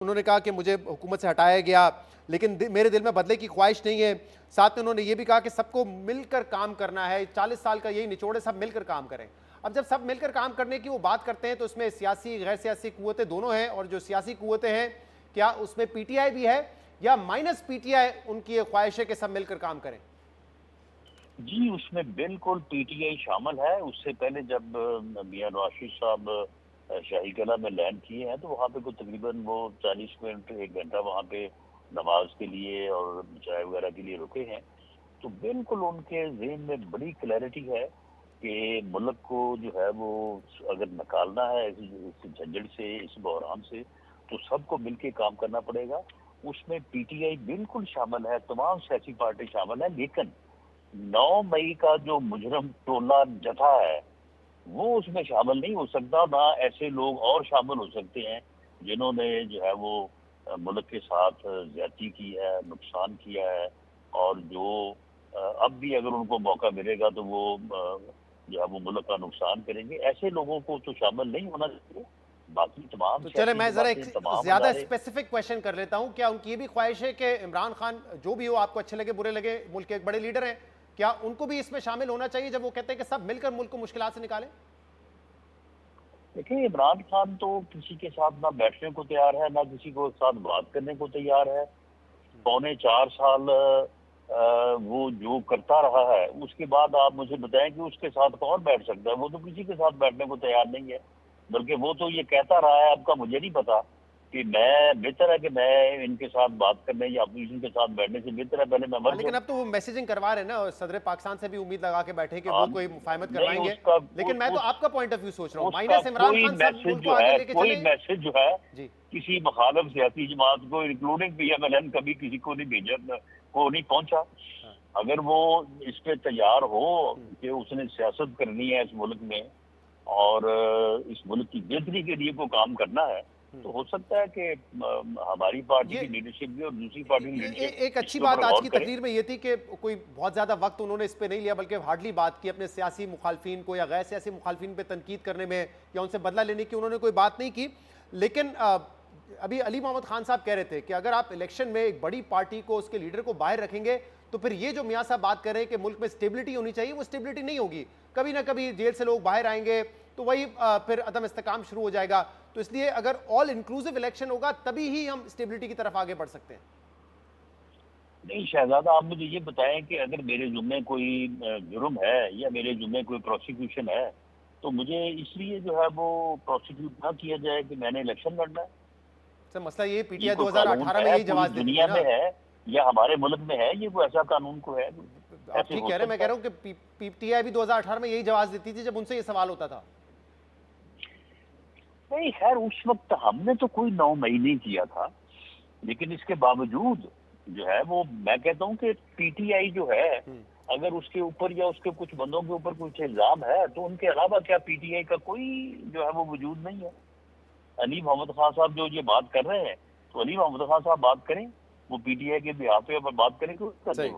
उन्होंने कहा कि मुझे हुकूमत से हटाया गया, लेकिन मेरे दिल में बदले की ख्वाहिश नहीं है। साथ में उन्होंने ये भी कहा कि सबको मिलकर काम करना है, 40 साल का यही निचोड़ है, सब मिलकर काम करें। अब जब सब मिलकर काम करने की वो बात करते हैं तो उसमें सियासी गैर सियासी कुव्वतें दोनों हैं, और जो सियासी कुव्वतें हैं, क्या उसमें पीटीआई भी है या माइनस पीटीआई उनकी ये ख्वाहिश है कि सब मिलकर काम करें? जी, उसमें बिल्कुल पीटीआई शामिल है। उससे पहले जब मियां नवाज साहब शाही किला में लैंड किए हैं, तो वहाँ पे कोई तकरीबन वो 40 मिनट 1 घंटा वहाँ पे नमाज के लिए और चाय वगैरह के लिए रुके हैं। तो बिल्कुल उनके ज़हन में बड़ी क्लैरिटी है कि मुल्क को जो है वो अगर निकालना है इस झंझट से, इस बहरान से, तो सबको मिलके काम करना पड़ेगा। उसमें पीटीआई बिल्कुल शामिल है, तमाम सियासी पार्टी शामिल है, लेकिन 9 मई का जो मुजरम टोला जथा है, वो उसमें शामिल नहीं हो सकता। ना ऐसे लोग और शामिल हो सकते हैं जिन्होंने जो है वो मुल्क के साथ ज्यादती की है, नुकसान किया है, और जो अब भी अगर उनको मौका मिलेगा तो वो जो है वो मुल्क का नुकसान करेंगे। ऐसे लोगों को तो शामिल नहीं होना चाहिए। बाकी तमाम तो चले, सियासी मैं जरा एक जमातें, तमाम ज्यादा अदारे। स्पेसिफिक क्वेश्चन कर लेता हूं। क्या उनकी ये भी ख्वाहिश है कि इमरान खान, जो भी हो, आपको अच्छे लगे बुरे लगे, मुल्क के एक बड़े लीडर हैं, क्या उनको भी इसमें शामिल होना चाहिए जब वो कहते हैं कि सब मिलकर मुल्क को मुश्किलात से निकालें? देखिए, इमरान खान तो किसी के साथ ना बैठने को तैयार है, ना किसी को साथ बात करने को तैयार है। पौने 4 साल वो जो करता रहा है, उसके बाद आप मुझे बताएं कि उसके साथ कौन बैठ सकता है? वो तो किसी के साथ बैठने को तैयार नहीं है। बल्कि वो तो ये कहता रहा है, आपका मुझे नहीं पता, कि मैं बेहतर है कि मैं इनके साथ बात करने या अपोजिशन के साथ बैठने से बेहतर है पहले मैं हाँ, मर लेकिन जाऊं। अब तो वो मैसेजिंग करवा रहे हैं ना, और सदर पाकिस्तान से भी उम्मीद लगा के बैठे कि वो हाँ, कोई मुफाहमत नहीं करवाएंगे। उसका लेकिन मैं तो उस आपका पॉइंट ऑफ व्यू सोच रहा हूँ, उसका माइनस इमरान खान, सब मुल्क को आगे लेके कोई चले। मैसेज जो है जी। किसी मुखालिफ सियासी जमात को, इंक्लूडिंग पीएमएलएन, कभी किसी को नहीं भेजा, को नहीं पहुंचा। हाँ। अगर वो इस पे तैयार हो हम्म। कि उसने सियासत करनी है इस मुल्क में, और इस मुल्क की बेहतरी के लिए को काम करना है, हम्म। तो हो सकता है कि हमारी पार्टी ये की लीडरशिप भी और दूसरी पार्टी की लीडरशिप एक अच्छी इसके ऊपर बात आज गौर की करे। तकरीर में ये थी कि कोई बहुत ज़्यादा वक्त उन्होंने इस पे नहीं लिया, बल्कि हार्डली बात की अपने सियासी मुखालफिन को या गैर सियासी मुखालफिन पे तनकीद करने में या उनसे बदला लेने की उन्होंने कोई बात नहीं की। लेकिन अभी अली मोहम्मद खान साहब कह रहे थे कि अगर आप इलेक्शन में एक बड़ी पार्टी को, उसके लीडर को बाहर रखेंगे, तो फिर ये जो मियाँ साहब बात कर रहे हैं कि मुल्क में स्टेबिलिटी होनी चाहिए, वो स्टेबिलिटी नहीं होगी। कभी ना कभी जेल से लोग बाहर आएंगे, तो वही फिर अदम इस्तेकाम शुरू हो जाएगा। तो इसलिए अगर ऑल इंक्लूसिव इलेक्शन होगा, तभी ही हम स्टेबिलिटी की तरफ आगे बढ़ सकते हैं। नहीं शहजादा, आप मुझे ये बताएं कि अगर मेरे जुम्मे कोई जुर्म है या मेरे जुम्मे कोई प्रोसिक्यूशन है, तो मुझे इसलिए जो है वो प्रोसिक्यूट ना किया जाए कि मैंने इलेक्शन लड़ना है। सर, मसला ये ये पीटीआई कोई कानून 2018 में है यही पूरी जवाब देती थी दुनिया ना। में है या हमारे मुल्क में है? ये कोई ऐसा कानून को है? आप ऐसे ठीक हो कह रहे हैं, मैं कह सकता है? रहा हूं कि पीटीआई भी 2018 में यही जवाब देती थी जब उनसे ये सवाल होता था। नहीं, खैर उस वक्त हमने तो कोई 9 मई नहीं किया था, लेकिन इसके बावजूद जो है वो मैं कहता हूँ कि पीटीआई जो है, हम्म। अगर उसके ऊपर या उसके कुछ बंदों के ऊपर कुछ इल्जाम है, तो उनके अलावा क्या पीटीआई का कोई जो है वो वजूद नहीं है? अली मोहम्मद खान साहब जो ये बात कर रहे हैं, तो अली मोहम्मद खान साहब बात करें, वो पीटीआई के बिहाफ पे बात करें, क्यों करते सही। हो?